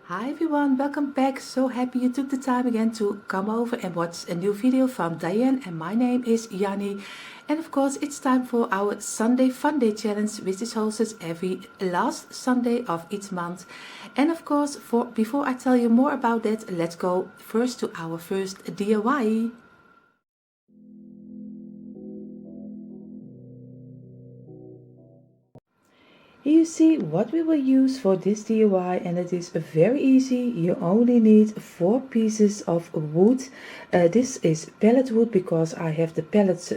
Hi everyone, welcome back. So happy you took the time again to come over and watch a new video from Dyanne, and my name is Janny. And of course it's time for our Sunday Funday challenge, which is hosted every last Sunday of each month. And of course, before I tell you more about that, let's go first to our first DIY. Here you see what we will use for this DIY, and it is very easy. You only need 4 pieces of wood. This is pallet wood because I have the pallet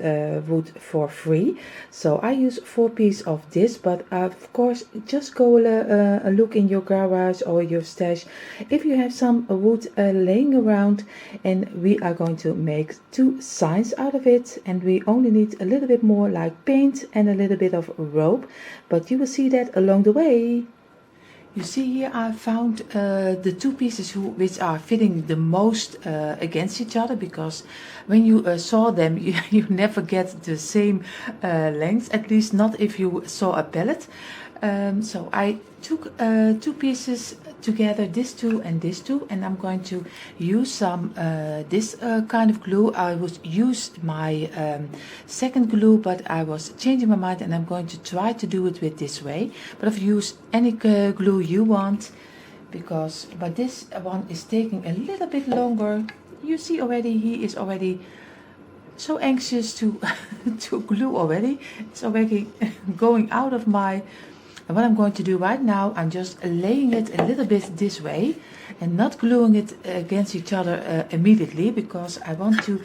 wood for free. So I use 4 pieces of this, but of course just go look in your garage or your stash if you have some wood laying around. And we are going to make 2 signs out of it, and we only need a little bit more, like paint and a little bit of rope, but you will see that along the way. You see here I found the 2 pieces which are fitting the most against each other, because when you saw them you never get the same length, at least not if you saw a pallet. So I took 2 pieces together, this 2 and this 2, and I'm going to use some this kind of glue. I would use my second glue, but I was changing my mind and I'm going to try to do it with this way. But if you use any glue you want, but this one is taking a little bit longer. You see already he is already so anxious to to glue already. It's already going out of my. And what I'm going to do right now, I'm just laying it a little bit this way and not gluing it against each other immediately, because I want to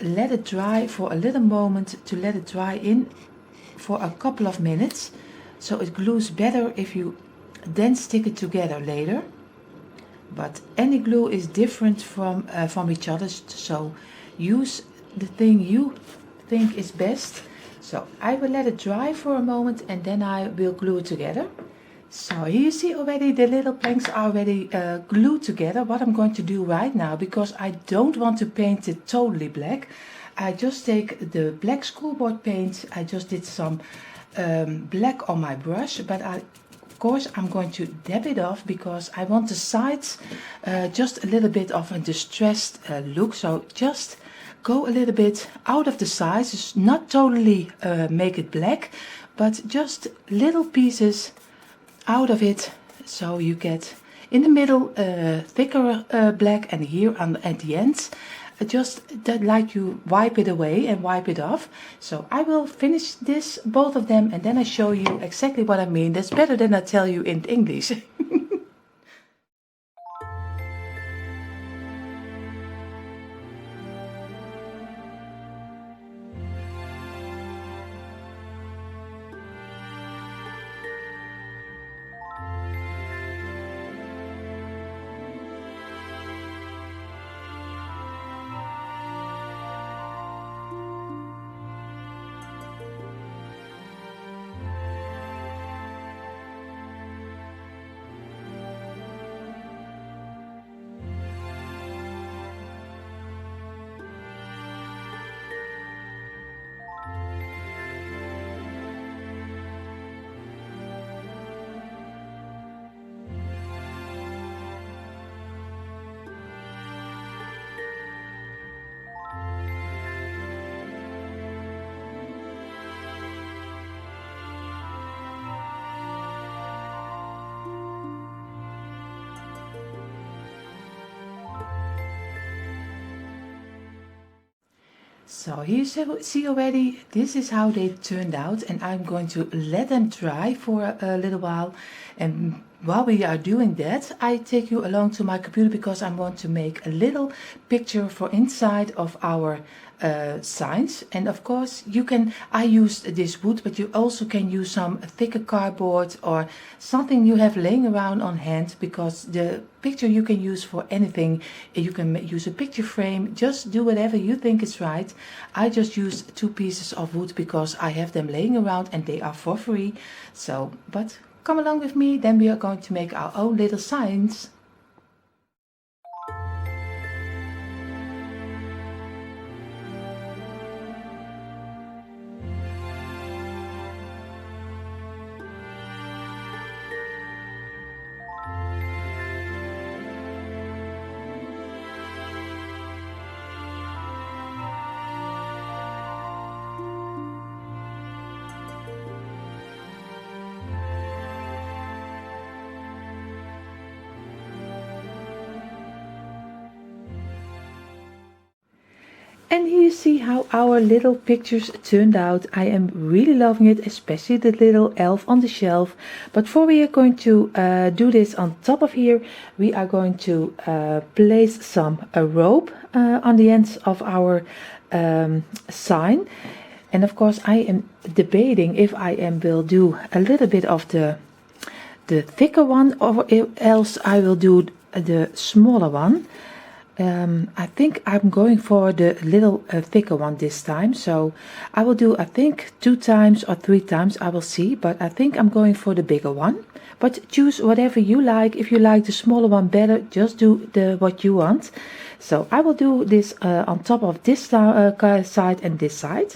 let it dry for a little moment, to let it dry in for a couple of minutes, so it glues better if you then stick it together later. But any glue is different from each other, so use the thing you think is best. So I will let it dry for a moment and then I will glue it together. So here you see already the little planks are already glued together. What I'm going to do right now, because I don't want to paint it totally black, I just take the black schoolboard paint. I just did some black on my brush, but of course I'm going to dab it off because I want the sides just a little bit of a distressed look. So just go a little bit out of the sides, not totally make it black, but just little pieces out of it, so you get in the middle thicker black, and here at the ends just that, like you wipe it away and wipe it off. So I will finish both of them, and then I show you exactly what I mean. That's better than I tell you in English. So here you see already, this is how they turned out, and I'm going to let them dry for a little while. And while we are doing that, I take you along to my computer because I want to make a little picture for inside of our signs. And of course I used this wood, but you also can use some thicker cardboard or something you have laying around on hand, because the picture you can use for anything. You can use a picture frame, just do whatever you think is right. I just used 2 pieces of wood because I have them laying around and they are for free. So, but come along with me, then we are going to make our own little signs. And here you see how our little pictures turned out. I am really loving it, especially the little elf on the shelf. But before we are going to do this on top of here, we are going to place some rope on the ends of our sign. And of course I am debating if I will do a little bit of the thicker one, or else I will do the smaller one. I think I'm going for the little thicker one this time, so I will do, I think, 2 times or 3 times, I will see, but I think I'm going for the bigger one. But choose whatever you like. If you like the smaller one better, just do what you want. So I will do this on top of this side and this side.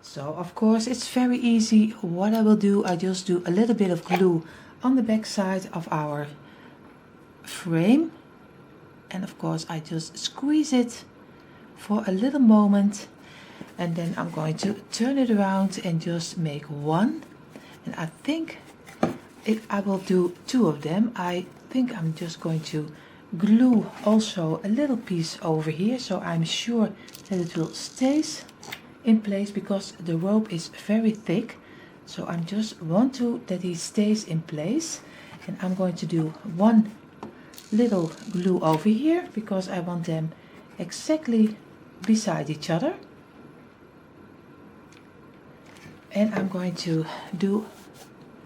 So of course it's very easy. What I will do, I just do a little bit of glue on the back side of our frame. And of course I just squeeze it for a little moment, and then I'm going to turn it around and just make one. And I think I will do 2 of them. I think I'm just going to glue also a little piece over here, so I'm sure that it will stays in place, because the rope is very thick. So I just want that it stays in place, and I'm going to do 1 little glue over here because I want them exactly beside each other. And I'm going to do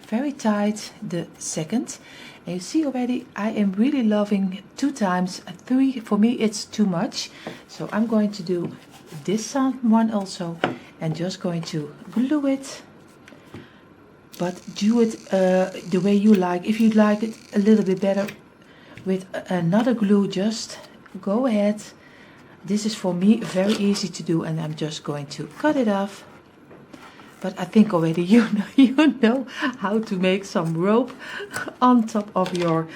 very tight the second. And you see already I am really loving 2 times. 3 for me it's too much, so I'm going to do this one also and just going to glue it. But do it the way you like. If you like it a little bit better with another glue, just go ahead. This is for me very easy to do, and I'm just going to cut it off. But I think already you know how to make some rope on top of your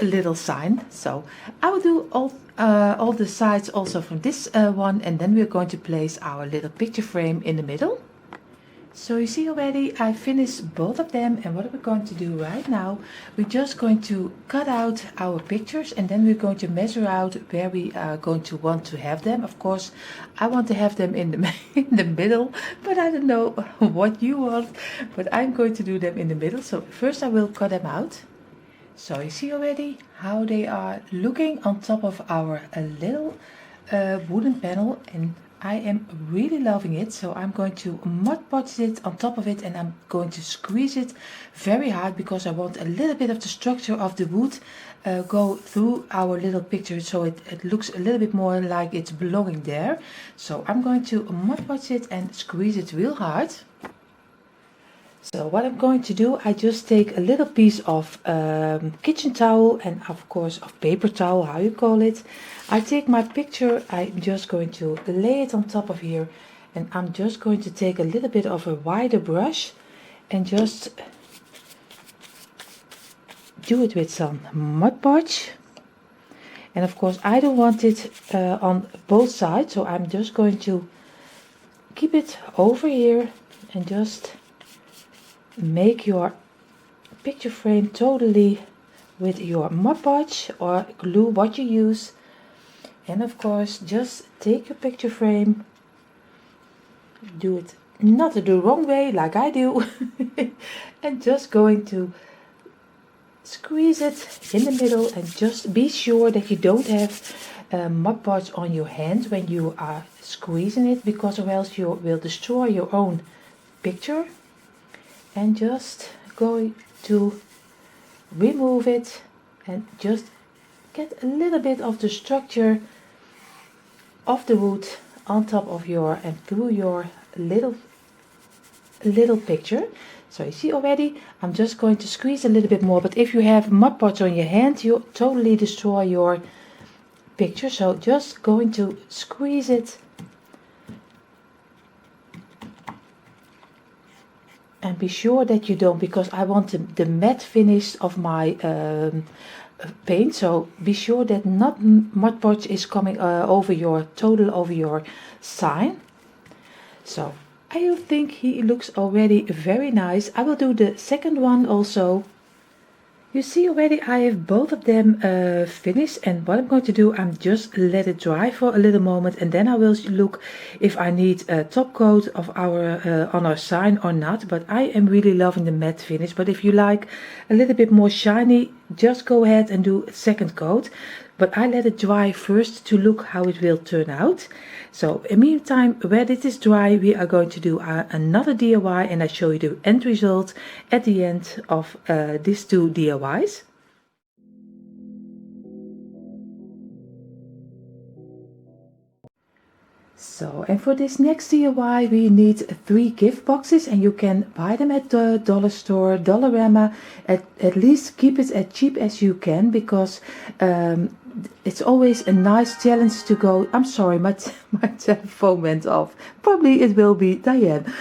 little sign. So I will do all the sides also from this one, and then we're going to place our little picture frame in the middle. So you see already I finished both of them, and what we're going to do right now, we're just going to cut out our pictures, and then we're going to measure out where we are going to want to have them. Of course I want to have them in the middle, but I don't know what you want, but I'm going to do them in the middle. So first I will cut them out. So you see already how they are looking on top of our little wooden panel, and I am really loving it. So I'm going to Mod Podge it on top of it, and I'm going to squeeze it very hard because I want a little bit of the structure of the wood go through our little picture, so it looks a little bit more like it's belonging there. So I'm going to Mod Podge it and squeeze it real hard. So what I'm going to do, I just take a little piece of kitchen towel, and of course of paper towel, how you call it. I take my picture, I'm just going to lay it on top of here, and I'm just going to take a little bit of a wider brush and just do it with some Mod Podge. And of course I don't want it on both sides, so I'm just going to keep it over here and just make your picture frame totally with your Mod Podge or glue, what you use. And of course just take your picture frame, do it not the wrong way like I do, and just going to squeeze it in the middle, and just be sure that you don't have Mod Podge on your hand when you are squeezing it, because or else you will destroy your own picture. And just going to remove it and just get a little bit of the structure of the wood on top of your and through your little picture. So you see already I'm just going to squeeze a little bit more, but if you have Mod Podge on your hand you totally destroy your picture. So just going to squeeze it and be sure that you don't, because I want the matte finish of my paint, so be sure that not Mod Podge is coming over your sign. So I think he looks already very nice. I will do the second one also, You see already I have both of them finished, and what I'm going to do, I'm just let it dry for a little moment, and then I will look if I need a top coat of our on our sign or not. But I am really loving the matte finish, but if you like a little bit more shiny, just go ahead and do a second coat. But I let it dry first to look how it will turn out. So in the meantime, when it is dry, we are going to do another DIY, and I show you the end result at the end of these two DIYs. So, and for this next DIY we need 3 gift boxes, and you can buy them at the dollar store, Dollarama. At least keep it as cheap as you can, because it's always a nice challenge to go. I'm sorry, my telephone went off. Probably it will be Dyanne.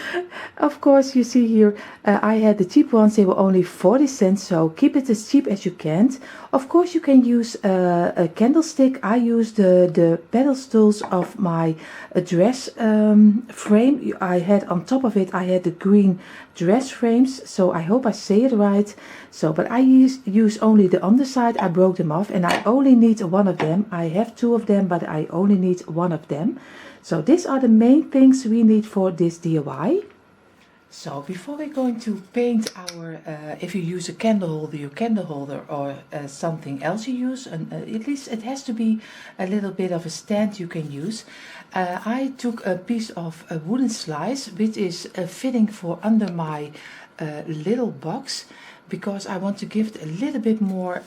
Of course, you see here, I had the cheap ones. They were only 40 cents, so keep it as cheap as you can. Of course, you can use a candlestick. I use the pedestals of my dress frame. I had on top of it, I had the green dress frames, so I hope I say it right. So, but I use only the underside. I broke them off, and I only need one of them. I have 2 of them, but I only need one of them. So these are the main things we need for this DIY. So before we're going to paint our, if you use a candle holder, your candle holder, or something else you use, and at least it has to be a little bit of a stand you can use. I took a piece of a wooden slice, which is fitting for under my little box, because I want to give it a little bit more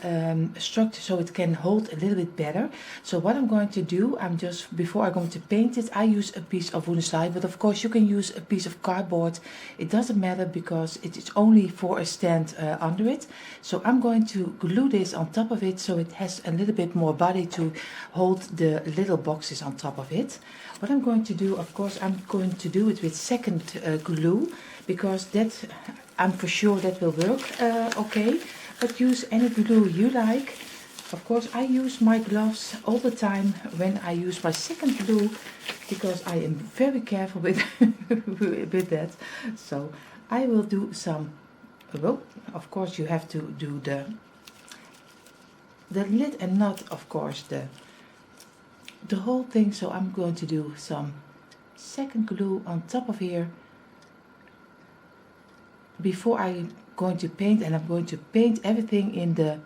structure so it can hold a little bit better. So what I'm going to do, before I'm going to paint it, I use a piece of wooden slide, but of course you can use a piece of cardboard. It doesn't matter, because it is only for a stand under it. So I'm going to glue this on top of it, so it has a little bit more body to hold the little boxes on top of it. What I'm going to do, of course, I'm going to do it with second glue, because that, I'm for sure that will work okay. But use any glue you like. Of course, I use my gloves all the time when I use my second glue, because I am very careful with, with that. So I will do some, well, of course you have to do the lid and not, of course, the whole thing. So I'm going to do some second glue on top of here before I'm going to paint, and I'm going to paint everything in the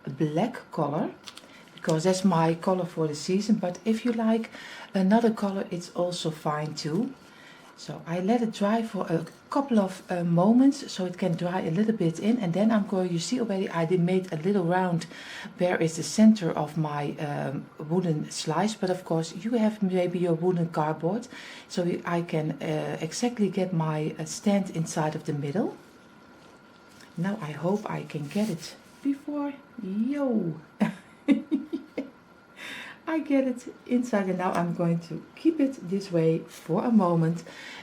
black color, because that's my color for the season. But if you like another color, it's also fine too. So I let it dry for a couple of moments, so it can dry a little bit in, and then I'm going, you see already I made a little round where is the center of my wooden slice. But of course you have maybe your wooden cardboard, so I can exactly get my stand inside of the middle. Now I hope I can get it before, I get it inside, and now I'm going to keep it this way for a moment,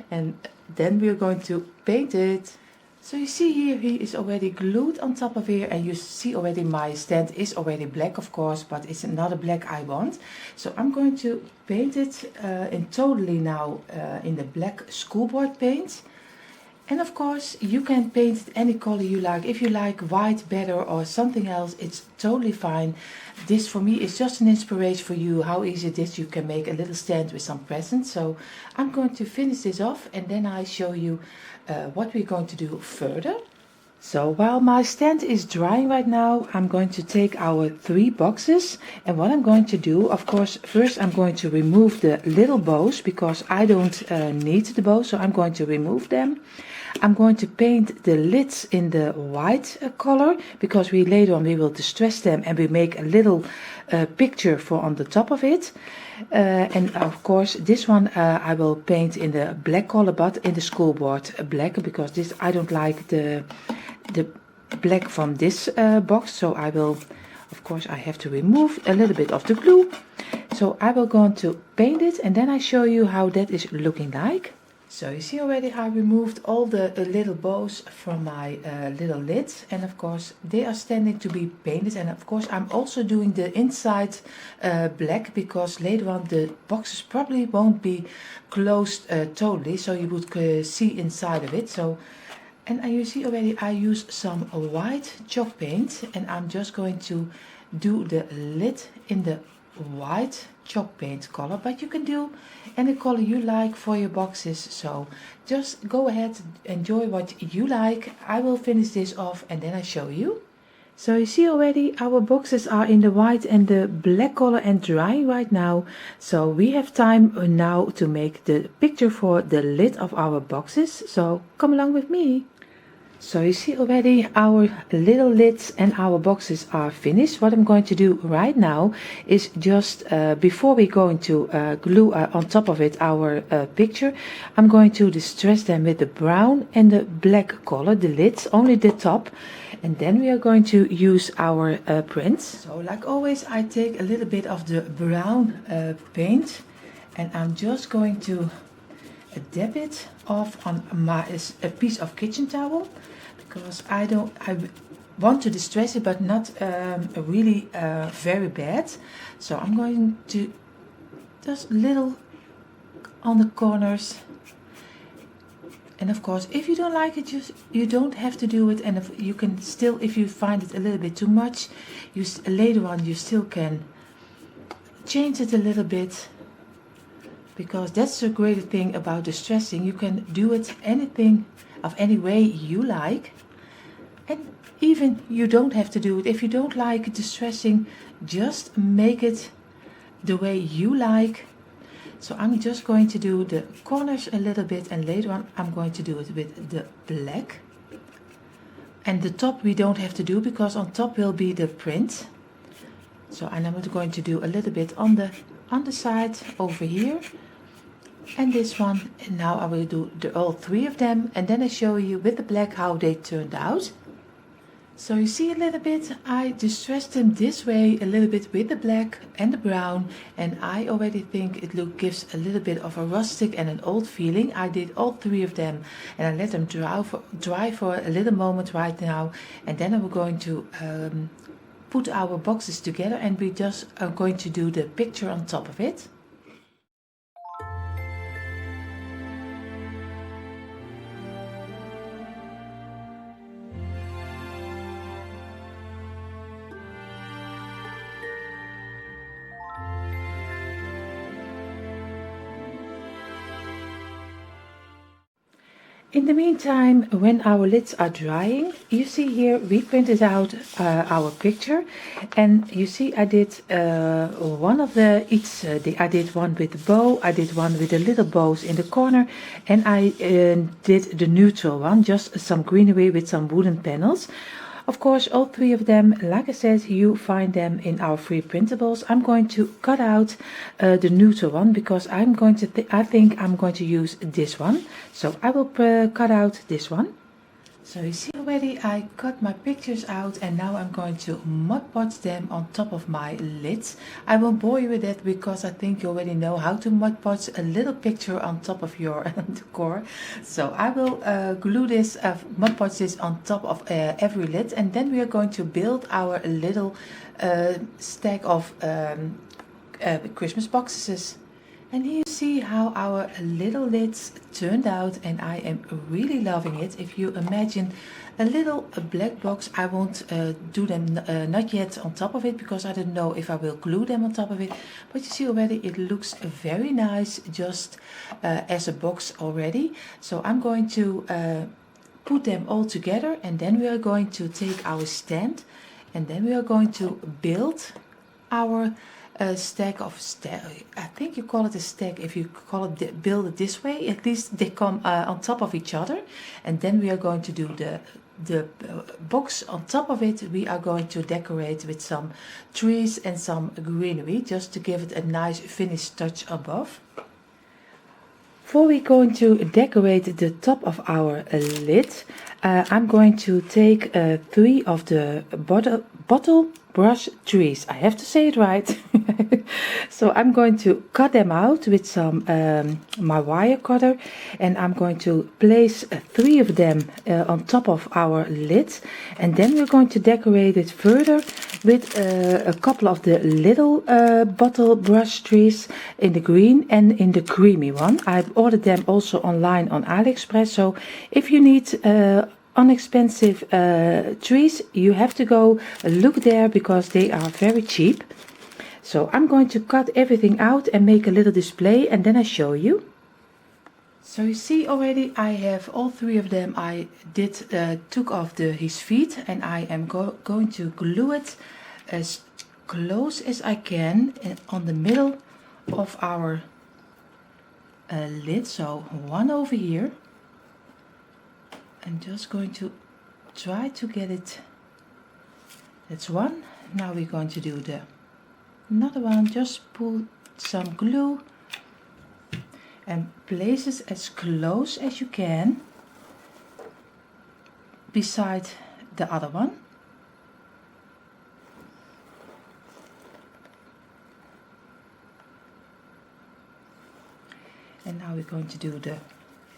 and then we're going to paint it. So you see here, he is already glued on top of here, and you see already my stand is already black, of course, but it's another black I want. So I'm going to paint it in totally now in the black schoolboard paint. And of course you can paint it any color you like. If you like white better or something else, it's totally fine. This for me is just an inspiration for you, how easy it is. You can make a little stand with some presents. So I'm going to finish this off, and then I show you what we're going to do further. So while my stand is drying right now, I'm going to take our 3 boxes, and what I'm going to do, of course, first I'm going to remove the little bows, because I don't need the bows, so I'm going to remove them. I'm going to paint the lids in the white color, because later on we will distress them, and we make a little picture for on the top of it. And of course this one I will paint in the black color, but in the schoolboard black, because this I don't like the black from this box. So I will, of course, I have to remove a little bit of the glue. So I will go on to paint it, and then I show you how that is looking like. So you see already I removed all the little bows from my little lids, and of course they are standing to be painted. And of course I'm also doing the inside black, because later on the boxes probably won't be closed totally, so you would see inside of it. So And you see already I use some white chalk paint, and I'm just going to do the lid in the white chalk paint color, but you can do any color you like for your boxes, so just go ahead, enjoy what you like. I will finish this off and then I show you. So you see already our boxes are in the white and the black color and drying right now, so we have time now to make the picture for the lid of our boxes, so come along with me. So you see already our little lids and our boxes are finished. What I'm going to do right now is just before we're going to glue on top of it our picture, I'm going to distress them with the brown and the black color, the lids, only the top, and then we are going to use our prints. So like always I take a little bit of the brown paint, and I'm just going to dab it off on a piece of kitchen towel, because I want to distress it, but not really very bad. So I'm going to just little on the corners, and of course if you don't like it, you don't have to do it, and if you can still, if you find it a little bit too much, later on you still can change it a little bit, because that's the great thing about distressing. You can do it anything of any way you like, and even you don't have to do it. If you don't like distressing, just make it the way you like. So I'm just going to do the corners a little bit, and later on I'm going to do it with the black. And the top we don't have to do, because on top will be the print. So and I'm going to do a little bit on the side over here, and this one, and now I will do all three of them, and then I show you with the black how they turned out. So you see a little bit, I distressed them this way a little bit with the black and the brown, and I already think it gives a little bit of a rustic and an old feeling. I did all three of them, and I let them dry for a little moment right now, and then I'm going to put our boxes together, and we just are going to do the picture on top of it. In the meantime, when our lids are drying, you see here we printed out our picture, and you see I did one of I did one with the bow, I did one with the little bows in the corner, and I did the neutral one, just some greenery with some wooden panels. Of course, all three of them, like I said, you find them in our free printables. I'm going to cut out the neutral one, because I think I'm going to use this one. So I will cut out this one. So you see already I cut my pictures out, and now I'm going to Mod Podge them on top of my lids. I won't bore you with that, because I think you already know how to Mod Podge a little picture on top of your decor. So I will glue this, Mod Podge this on top of every lid, and then we are going to build our little stack of Christmas boxes. And here you see how our little lids turned out, and I am really loving it. If you imagine a little black box, I won't do them not yet on top of it, because I don't know if I will glue them on top of it. But you see already it looks very nice just as a box already. So I'm going to put them all together, and then we are going to take our stand, and then we are going to build our stack of I think you call it a stack if you build it this way. At least they come on top of each other, and then we are going to do the box on top of it. We are going to decorate with some trees and some greenery, just to give it a nice finished touch above. Before we're going to decorate the top of our lid, I'm going to take 3 of the bottle brush trees. I have to say it right. So I'm going to cut them out with some my wire cutter, and I'm going to place 3 of them on top of our lid, and then we're going to decorate it further with a couple of the little bottle brush trees in the green and in the creamy one. I've ordered them also online on AliExpress, so if you need inexpensive trees, you have to go look there because they are very cheap. So I'm going to cut everything out and make a little display, and then I show you. So you see already I have all three of them. I took off his feet, and I am going to glue it as close as I can on the middle of our lid. So one over here. I'm just going to try to get it. That's one. Now we're going to do another one. Just pull some glue and place it as close as you can beside the other one. And now we're going to do the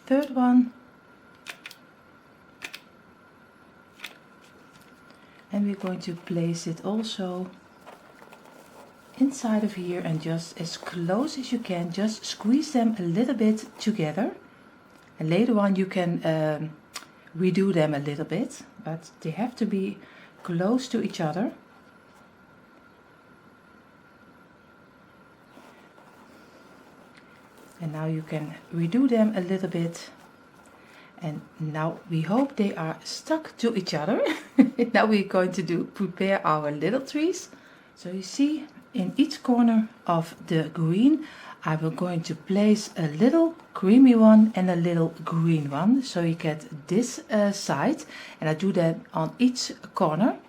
third one. And we're going to place it also inside of here, and just as close as you can, just squeeze them a little bit together, and later on you can redo them a little bit, but they have to be close to each other. And now you can redo them a little bit, and now we hope they are stuck to each other. Now we're going to prepare our little trees. So you see, in each corner of the green, I will going to place a little creamy one and a little green one. So you get this side, and I do that on each corner.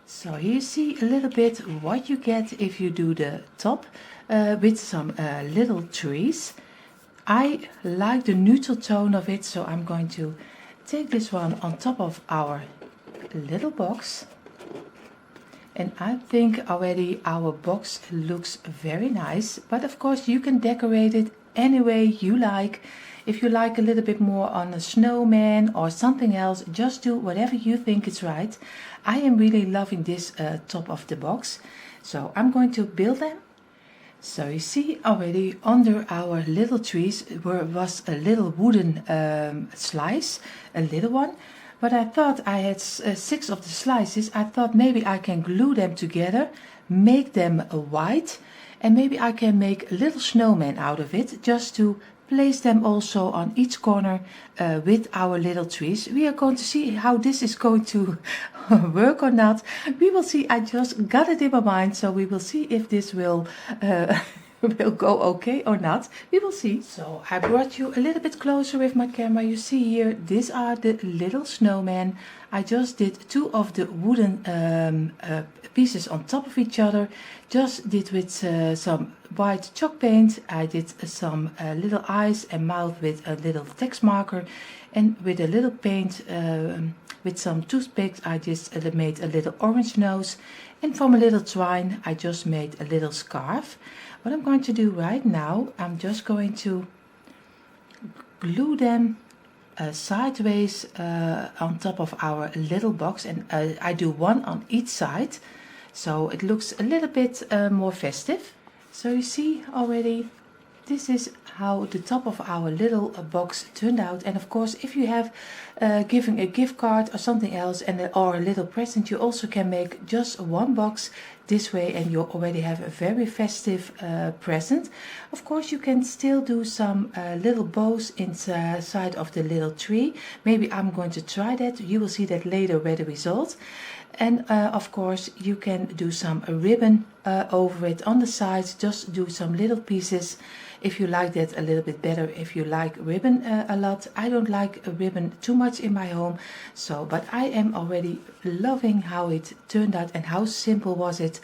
So here you see a little bit what you get if you do the top with some little trees. I like the neutral tone of it, so I'm going to take this one on top of our little box. And I think already our box looks very nice, but of course you can decorate it any way you like. If you like a little bit more on a snowman or something else, just do whatever you think is right. I am really loving this top of the box, so I'm going to build them. So you see already under our little trees was a little wooden slice, a little one. But I thought I had 6 of the slices. I thought maybe I can glue them together, make them white, and maybe I can make a little snowman out of it, just to place them also on each corner with our little trees. We are going to see how this is going to work or not. We will see. I just got it in my mind, so we will see if this will go okay or not. We will see. So I brought you a little bit closer with my camera. You see here, these are the little snowmen. I just did 2 of the wooden pieces on top of each other. Just did with some white chalk paint. I did some little eyes and mouth with a little text marker, and with a little paint with some toothpicks I just made a little orange nose, and from a little twine I just made a little scarf. What I'm going to do right now, I'm just going to glue them sideways on top of our little box, and I do 1 on each side, so it looks a little bit more festive. So you see already, this is how the top of our little box turned out. And of course, if you have given a gift card or something else, or a little present, you also can make just 1 box this way, and you already have a very festive present. Of course, you can still do some little bows inside of the little tree. Maybe I'm going to try that. You will see that later with the result. And of course you can do some ribbon over it on the sides. Just do some little pieces if you like that a little bit better. If you like ribbon a lot, I don't like a ribbon too much in my home, so but I am already loving how it turned out. And how simple was it?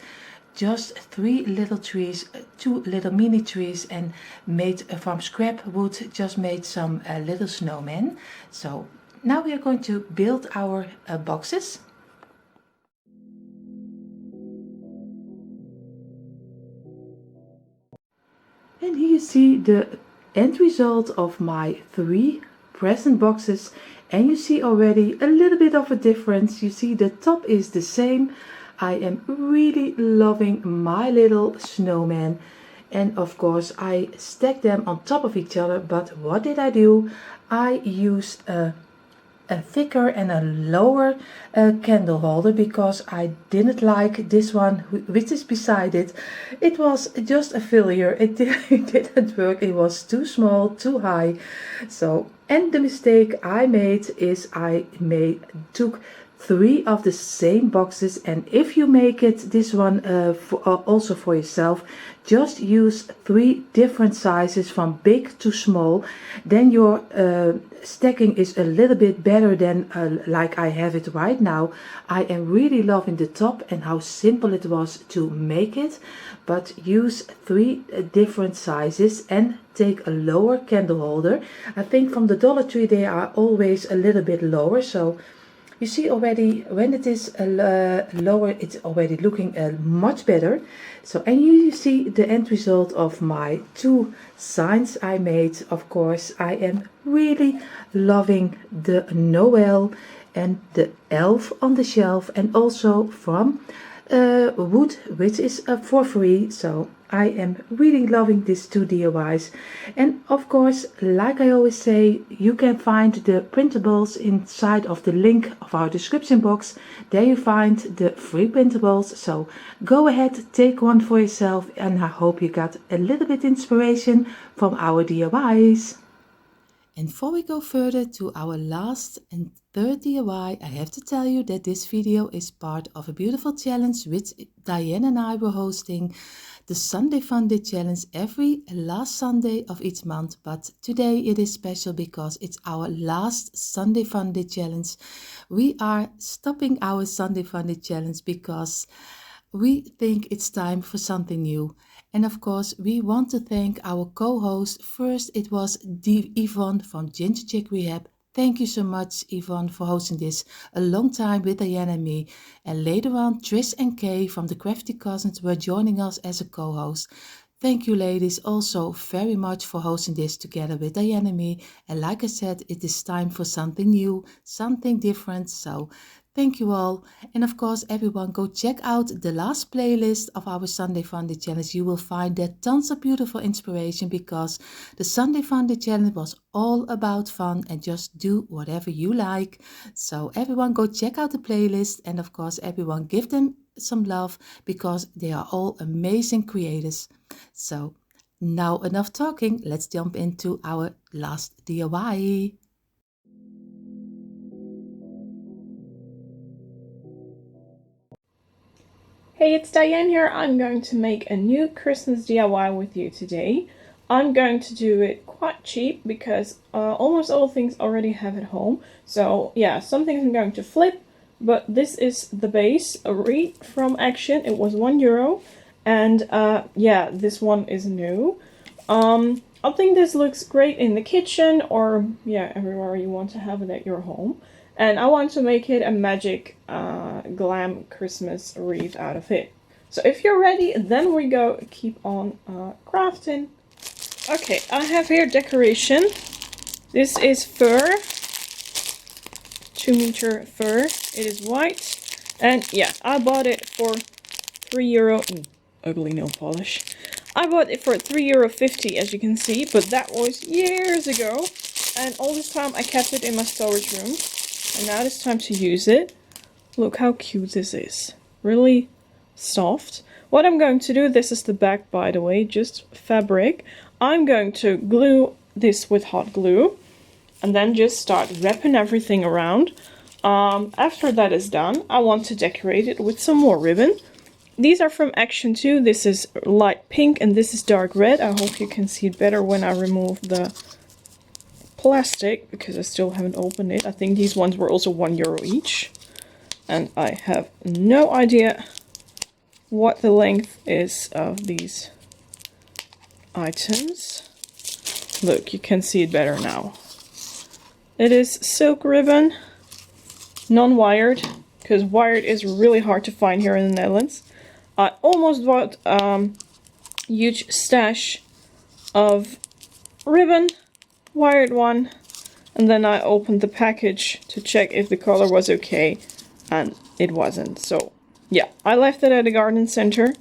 Just 3 little trees, 2 little mini trees, and made from scrap wood, just made some little snowmen. So now we are going to build our boxes. And here you see the end result of my 3 present boxes, and you see already a little bit of a difference. You see the top is the same. I am really loving my little snowman, and of course I stacked them on top of each other. But what did I do? I used a thicker and a lower candle holder because I didn't like this one which is beside it. It was just a failure. It didn't work. It was too small, too high. So, and the mistake I made is took 3 of the same boxes, and if you make it this one also for yourself, just use 3 different sizes from big to small. Then your stacking is a little bit better than like I have it right now. I am really loving the top and how simple it was to make it, but use 3 different sizes and take a lower candle holder. I think from the Dollar Tree they are always a little bit lower, so you see already when it is lower, it's already looking much better. So, and you see the end result of my 2 signs I made. Of course, I am really loving the Noel and the elf on the shelf, and also from wood, which is for free. So I am really loving these 2 DIYs. And of course, like I always say, you can find the printables inside of the link of our description box. There you find the free printables. So go ahead, take one for yourself, and I hope you got a little bit inspiration from our DIYs. And before we go further to our last and third DIY, I have to tell you that this video is part of a beautiful challenge which Dyanne and I were hosting, the Sunday Funday challenge, every last Sunday of each month. But today it is special because it's our last Sunday Funday challenge. We are stopping our Sunday Funday challenge because we think it's time for something new. And of course, we want to thank our co-host. First, it was Yvonne from Ginger Chick Rehab. Thank you so much, Yvonne, for hosting this a long time with Dyanne and me. And later on, Trish and Kay from the Crafty Cousins were joining us as a co-host. Thank you, ladies, also very much for hosting this together with Dyanne and me. And like I said, it is time for something new, something different. So thank you all. And of course, everyone, go check out the last playlist of our Sunday Funday Challenge. You will find there tons of beautiful inspiration because the Sunday Funday Challenge was all about fun and just do whatever you like. So everyone, go check out the playlist. And of course, everyone, give them some love because they are all amazing creators. So now enough talking. Let's jump into our last DIY. Hey, it's Dyanne here. I'm going to make a new Christmas DIY with you today. I'm going to do it quite cheap because almost all things already have at home. So yeah, some things I'm going to flip, but this is the base, a wreath from Action. It was €1. And yeah, this one is new. I think this looks great in the kitchen or yeah, everywhere you want to have it at your home. And I want to make it a magic Glam Christmas wreath out of it. So if you're ready, then we go keep on crafting. Okay, I have here decoration. This is fur, 2-meter fur. It is white. And yeah, I bought it for €3. Ugly nail polish. I bought it for €3.50 as you can see, but that was years ago. And all this time I kept it in my storage room. And now it's time to use it. Look how cute this is. Really soft. What I'm going to do, this is the back by the way, just fabric. I'm going to glue this with hot glue. And then just start wrapping everything around. After that is done, I want to decorate it with some more ribbon. These are from Action too. This is light pink and this is dark red. I hope you can see it better when I remove the plastic because I still haven't opened it. I think these ones were also €1 each. And I have no idea what the length is of these items. Look, you can see it better now. It is silk ribbon, non-wired, because wired is really hard to find here in the Netherlands. I almost bought a huge stash of ribbon, wired one, and then I opened the package to check if the color was okay, and it wasn't. So yeah, I left it at a garden center,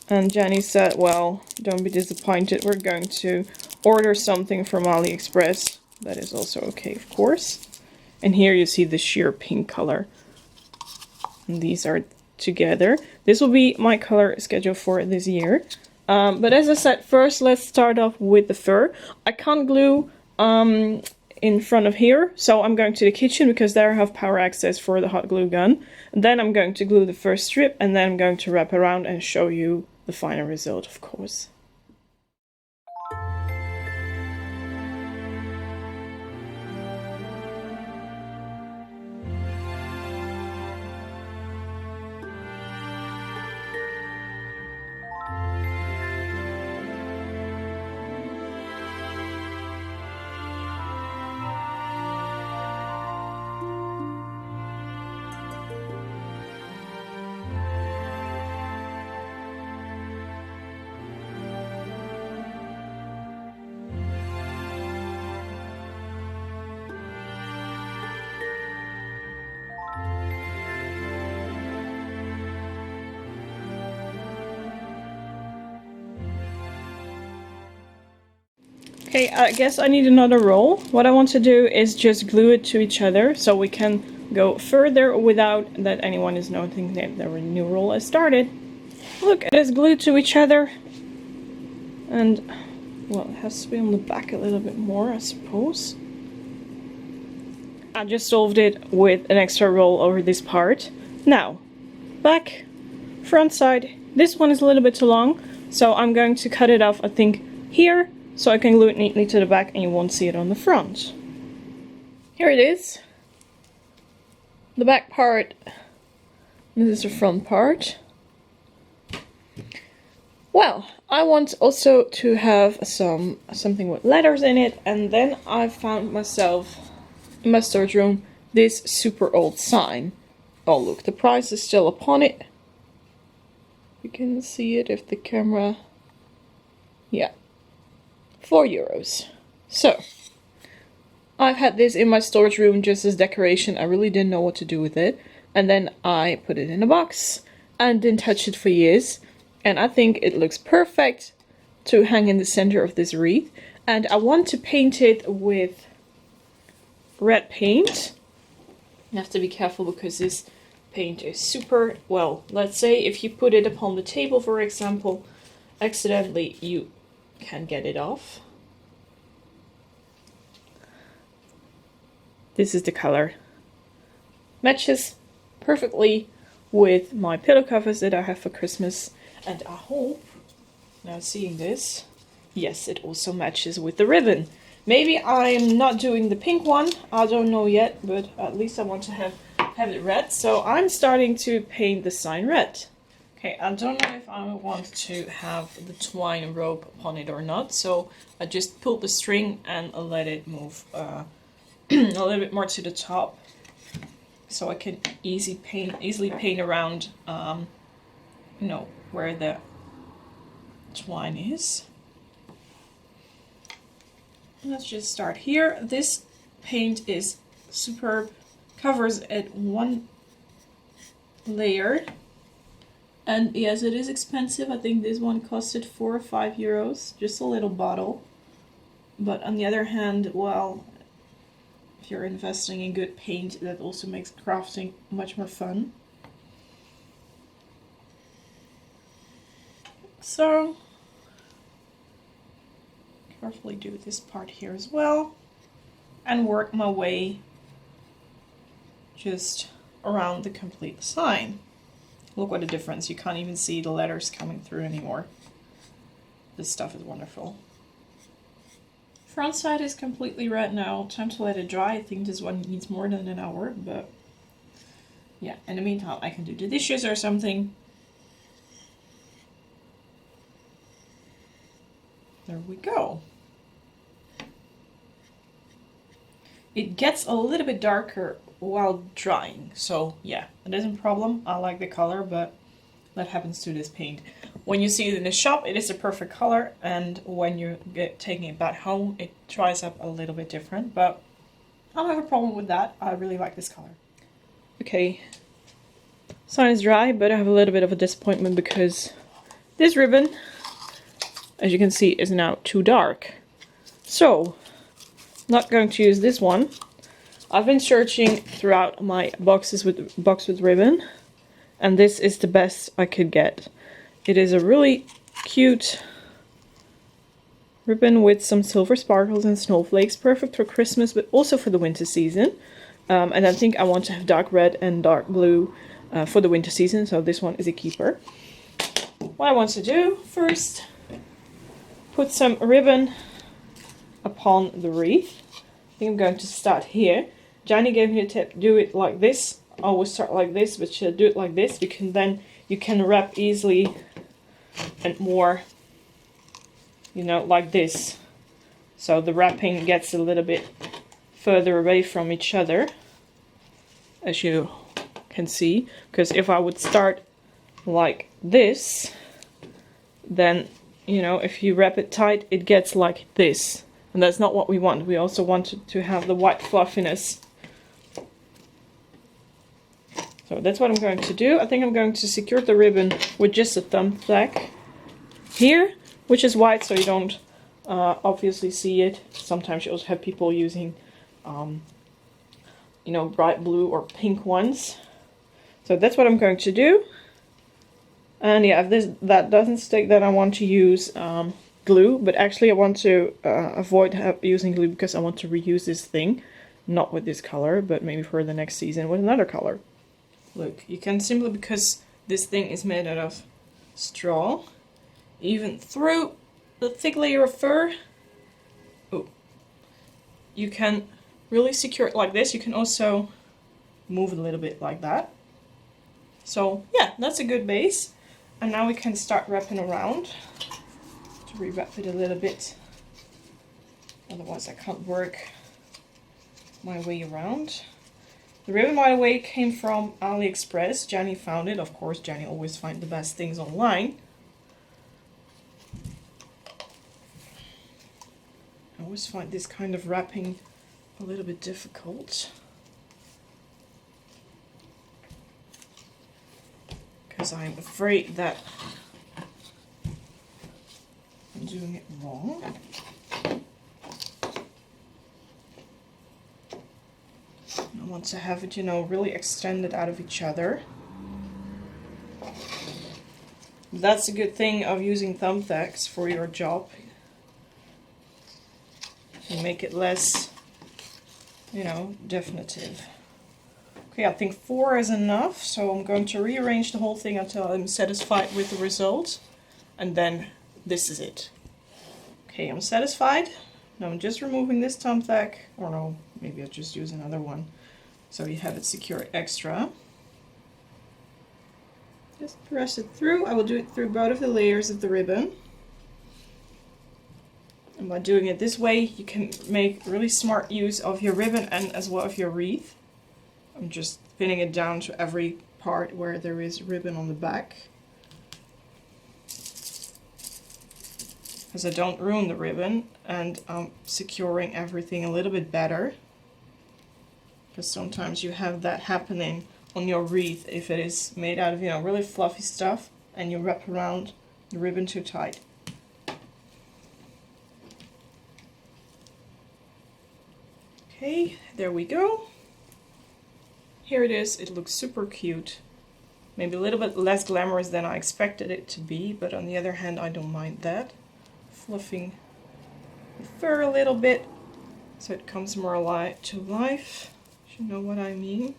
and Janny said, well, don't be disappointed, we're going to order something from AliExpress. That is also okay, of course. And here you see the sheer pink color. And these are together. This will be my color schedule for this year. But as I said, first let's start off with the fur. I can't glue in front of here, so I'm going to the kitchen because there I have power access for the hot glue gun. And then I'm going to glue the first strip, and then I'm going to wrap around and show you the final result, of course. Okay, I guess I need another roll. What I want to do is just glue it to each other so we can go further without that anyone is noticing that the new roll has started. Look, it is glued to each other. And, well, it has to be on the back a little bit more, I suppose. I just solved it with an extra roll over this part. Now, back, front side. This one is a little bit too long, so I'm going to cut it off, I think, here. So I can glue it neatly to the back and you won't see it on the front. Here it is. The back part. This is the front part. Well, I want also to have something with letters in it, and then I found myself in my storage room this super old sign. Oh look, the price is still upon it. You can see it if the camera... Yeah. €4. So, I've had this in my storage room just as decoration. I really didn't know what to do with it. And then I put it in a box and didn't touch it for years. And I think it looks perfect to hang in the center of this wreath. And I want to paint it with red paint. You have to be careful because this paint is super, well, let's say if you put it upon the table, for example, accidentally you can get it off. This is the color. Matches perfectly with my pillow covers that I have for Christmas, and I hope, now seeing this, yes, it also matches with the ribbon. Maybe I'm not doing the pink one, I don't know yet, but at least I want to have it red, so I'm starting to paint the sign red. Okay, I don't know if I want to have the twine rope upon it or not, so I just pulled the string and let it move a little bit more to the top, so I can easily paint around, you know, where the twine is. Let's just start here. This paint is superb, covers it one layer. And yes, it is expensive. I think this one costed €4 or €5, just a little bottle. But on the other hand, well, if you're investing in good paint, that also makes crafting much more fun. So, carefully do this part here as well, and work my way just around the complete sign. Look what a difference. You can't even see the letters coming through anymore. This stuff is wonderful. Front side is completely red now. Time to let it dry. I think this one needs more than an hour, but yeah, in the meantime I can do the dishes or something. There we go. It gets a little bit darker while drying, so yeah, it isn't a problem. I like the color, but that happens to this paint. When you see it in the shop, it is a perfect color, and when you get taking it back home, it dries up a little bit different, but I don't have a problem with that. I really like this color. Okay, sign is dry, but I have a little bit of a disappointment because this ribbon, as you can see, is now too dark. So Not going to use this one. I've been searching throughout my box with ribbon, and this is the best I could get. It is a really cute ribbon with some silver sparkles and snowflakes, perfect for Christmas but also for the winter season. And I think I want to have dark red and dark blue for the winter season, so this one is a keeper. What I want to do first, put some ribbon upon the wreath. I think I'm going to start here. Janny gave me a tip, do it like this. I always start like this, but she'll do it like this because then you can wrap easily and more, you know, like this. So the wrapping gets a little bit further away from each other, as you can see. Because if I would start like this, then, you know, if you wrap it tight, it gets like this. And that's not what we want. We also want to have the white fluffiness. So that's what I'm going to do. I think I'm going to secure the ribbon with just a thumbtack here, which is white, so you don't obviously see it. Sometimes you also have people using, you know, bright blue or pink ones. So that's what I'm going to do. And yeah, if that doesn't stick, then I want to use glue. But actually I want to avoid using glue because I want to reuse this thing. Not with this color, but maybe for the next season with another color. Look, you can simply, because this thing is made out of straw, even through the thick layer of fur, you can really secure it like this. You can also move it a little bit like that. So yeah, that's a good base. And now we can start wrapping around to re-wrap it a little bit. Otherwise I can't work my way around. The ribbon, by the way, came from AliExpress. Janny found it. Of course, Janny always finds the best things online. I always find this kind of wrapping a little bit difficult, because I'm afraid that I'm doing it wrong. I want to have it, you know, really extended out of each other. That's a good thing of using thumbtacks for your job. You make it less, you know, definitive. Okay, I think 4 is enough, so I'm going to rearrange the whole thing until I'm satisfied with the result. And then this is it. Okay, I'm satisfied. Now I'm just removing this thumbtack, or no, maybe I'll just use another one. So you have it secure extra. Just press it through. I will do it through both of the layers of the ribbon. And by doing it this way, you can make really smart use of your ribbon and as well of your wreath. I'm just pinning it down to every part where there is ribbon on the back, because I don't ruin the ribbon, and I'm securing everything a little bit better. Because sometimes you have that happening on your wreath if it is made out of, you know, really fluffy stuff and you wrap around the ribbon too tight. Okay, there we go. Here it is. It looks super cute. Maybe a little bit less glamorous than I expected it to be, but on the other hand, I don't mind that. Fluffing the fur a little bit so it comes more to life. You know what I mean?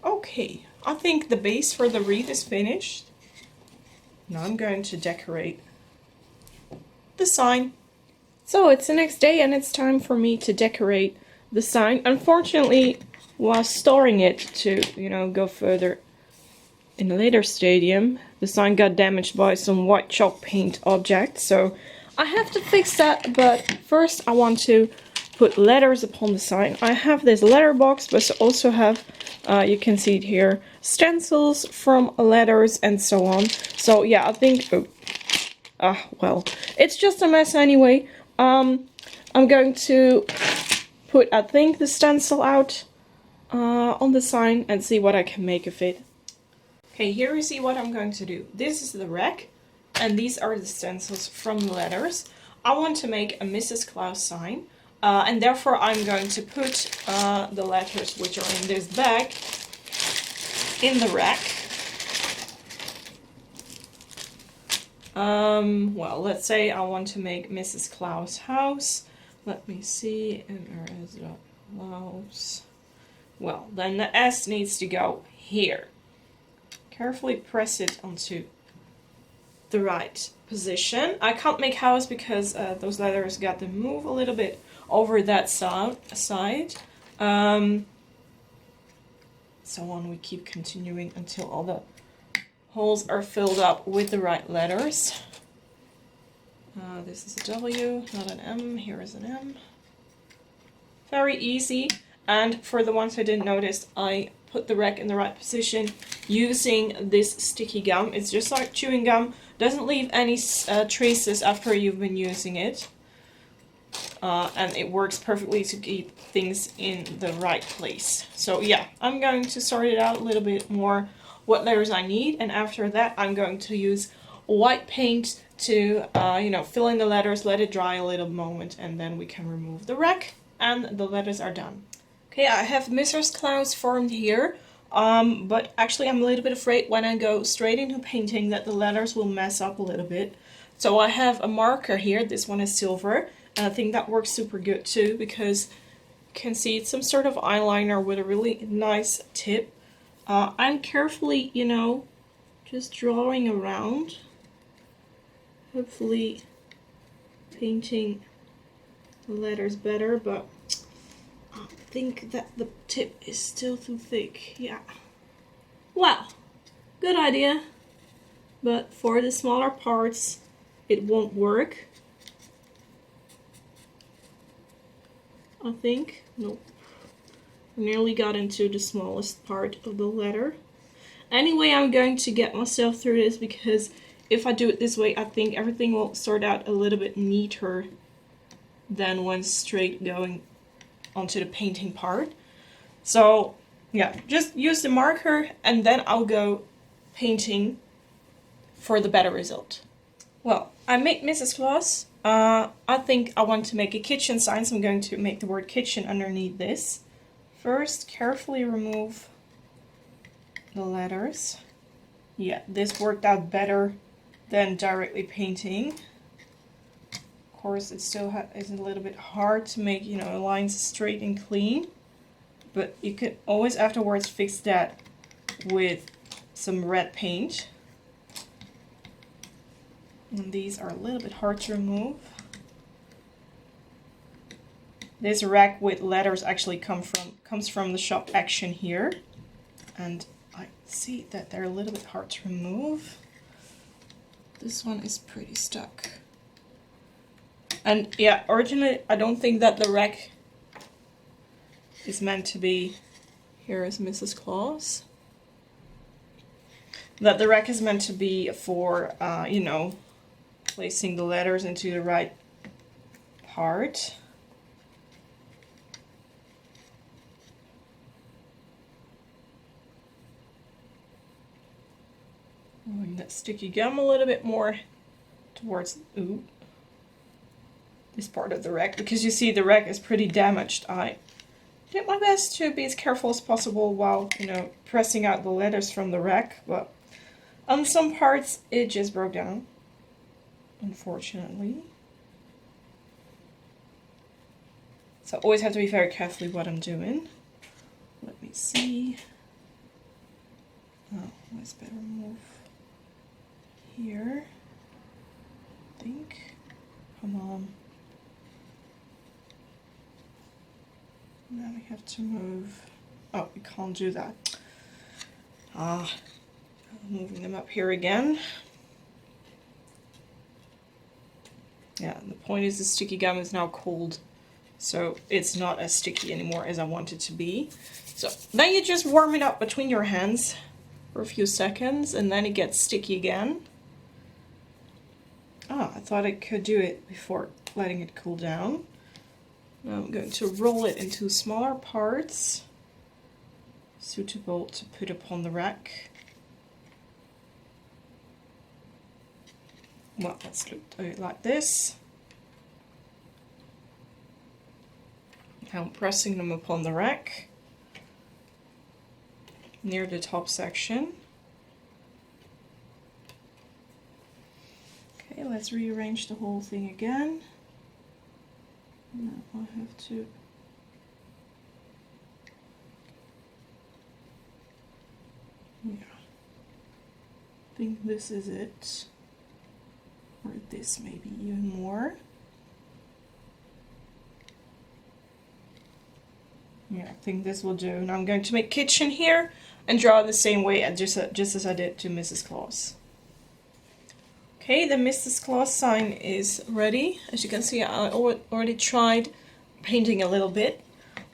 Okay, I think the base for the wreath is finished. Now I'm going to decorate the sign. So it's the next day and it's time for me to decorate the sign. Unfortunately, while storing it to, you know, go further in a later stadium, the sign got damaged by some white chalk paint object. So I have to fix that, but first I want to put letters upon the sign. I have this letter box, but I also have, you can see it here, stencils from letters and so on. So yeah, I think, well, it's just a mess anyway. I'm going to put, I think, the stencil out on the sign and see what I can make of it. Okay, here you see what I'm going to do. This is the rack, and these are the stencils from the letters. I want to make a Mrs. Claus sign. And therefore I'm going to put the letters which are in this bag in the rack. Well, let's say I want to make Mrs. Claus house. Let me see, and where is that? Claus. Well, then the S needs to go here. Carefully press it onto the right position. I can't make house because those letters got to move a little bit over that side. So on we keep continuing until all the holes are filled up with the right letters. This is a W, not an M. Here is an M. Very easy. And for the ones who didn't notice, I put the rack in the right position using this sticky gum. It's just like chewing gum. Doesn't leave any traces after you've been using it. And it works perfectly to keep things in the right place. So yeah, I'm going to sort it out a little bit more what letters I need, and after that I'm going to use white paint to you know, fill in the letters, let it dry a little moment, and then we can remove the rack and the letters are done. Okay, I have Mrs. Claus formed here, but actually I'm a little bit afraid when I go straight into painting that the letters will mess up a little bit. So I have a marker here. This one is silver, and I think that works super good too, because you can see it's some sort of eyeliner with a really nice tip. I'm carefully, you know, just drawing around, hopefully painting the letters better, but I think that the tip is still too thick. Yeah. Well, good idea, but for the smaller parts it won't work. I think. Nope. Nearly got into the smallest part of the letter. Anyway, I'm going to get myself through this, because if I do it this way, I think everything will sort out a little bit neater than when straight going onto the painting part. So yeah, just use the marker and then I'll go painting for the better result. Well, I made Mrs. Claus. I think I want to make a kitchen sign, so I'm going to make the word kitchen underneath this. First, carefully remove the letters. Yeah, this worked out better than directly painting. Of course, it still is a little bit hard to make, you know, lines straight and clean, but you can always afterwards fix that with some red paint. And these are a little bit hard to remove. This rack with letters actually comes from the shop Action here, and I see that they're a little bit hard to remove. This one is pretty stuck. And yeah, originally I don't think that the rack is meant to be, here is Mrs. Claus, that the rack is meant to be for, you know, placing the letters into the right part. Moving that sticky gum a little bit more towards this part of the rack, because you see the rack is pretty damaged. I did my best to be as careful as possible while, you know, pressing out the letters from the rack, but on some parts it just broke down, unfortunately. So I always have to be very careful what I'm doing. Let me see. Oh, let's better move here, I think. Come on. Now we have to move. Oh, we can't do that. Moving them up here again. Yeah, the point is the sticky gum is now cold, so it's not as sticky anymore as I want it to be. So then you just warm it up between your hands for a few seconds, and then it gets sticky again. I thought I could do it before letting it cool down. Now I'm going to roll it into smaller parts, suitable to put upon the rack. Well, let's do it like this. Now I'm pressing them upon the rack near the top section. Okay, let's rearrange the whole thing again. Now I have to I think this is it, or this maybe even more. Yeah, I think this will do. Now I'm going to make kitchen here and draw the same way just as I did to Mrs. Claus. Okay, the Mrs. Claus sign is ready. As you can see, I already tried painting a little bit.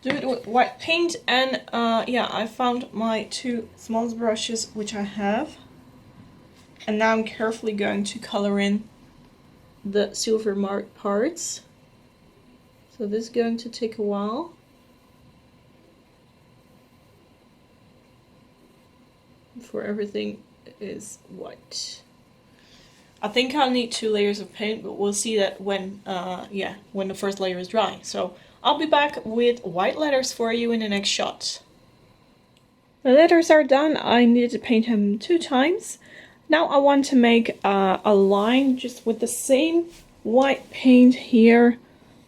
Do it with white paint, and yeah, I found my two smallest brushes, which I have. And now I'm carefully going to color in the silver marked parts. So this is going to take a while. Before everything is white. I think I'll need 2 layers of paint, but we'll see that when when the first layer is dry. So I'll be back with white letters for you in the next shot. The letters are done. I needed to paint them 2 times. Now I want to make a line just with the same white paint here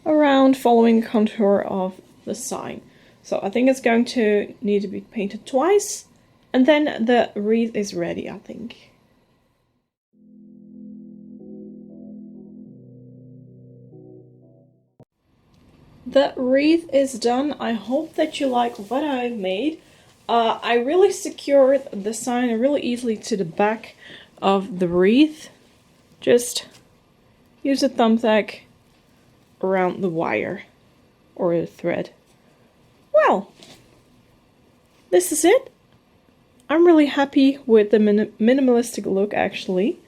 around, following the contour of the sign. So I think it's going to need to be painted twice, and then the wreath is ready, I think. The wreath is done. I hope that you like what I've made. I really secured the sign really easily to the back of the wreath. Just use a thumbtack around the wire or the thread. Well, this is it. I'm really happy with the minimalistic look, actually,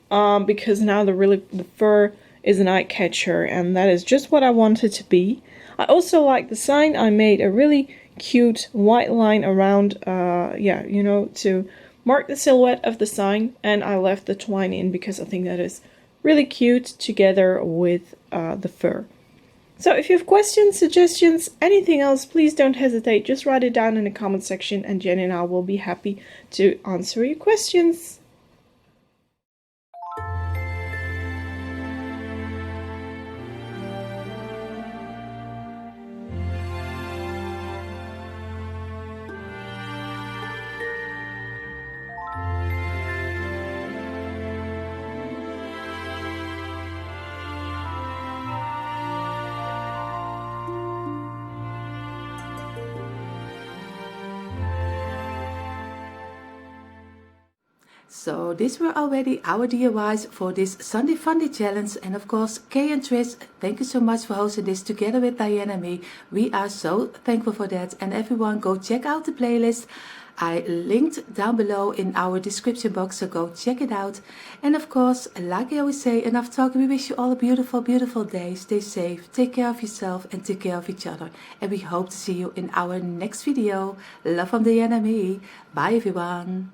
because now the fur is an eye catcher, and that is just what I want it to be. I also like the sign. I made a really cute white line around, you know, to mark the silhouette of the sign, and I left the twine in because I think that is really cute together with the fur. So if you have questions, suggestions, anything else, please don't hesitate. Just write it down in the comment section, and Janny and I will be happy to answer your questions. So these were already our DIYs for this Sunday Funday challenge, and of course Kay and Trish, thank you so much for hosting this together with Dyanne and me. We are so thankful for that, and everyone go check out the playlist. I linked down below in our description box, so go check it out. And of course, like I always say, enough talking, we wish you all a beautiful, beautiful day. Stay safe, take care of yourself and take care of each other. And we hope to see you in our next video. Love from Dyanne and me. Bye everyone.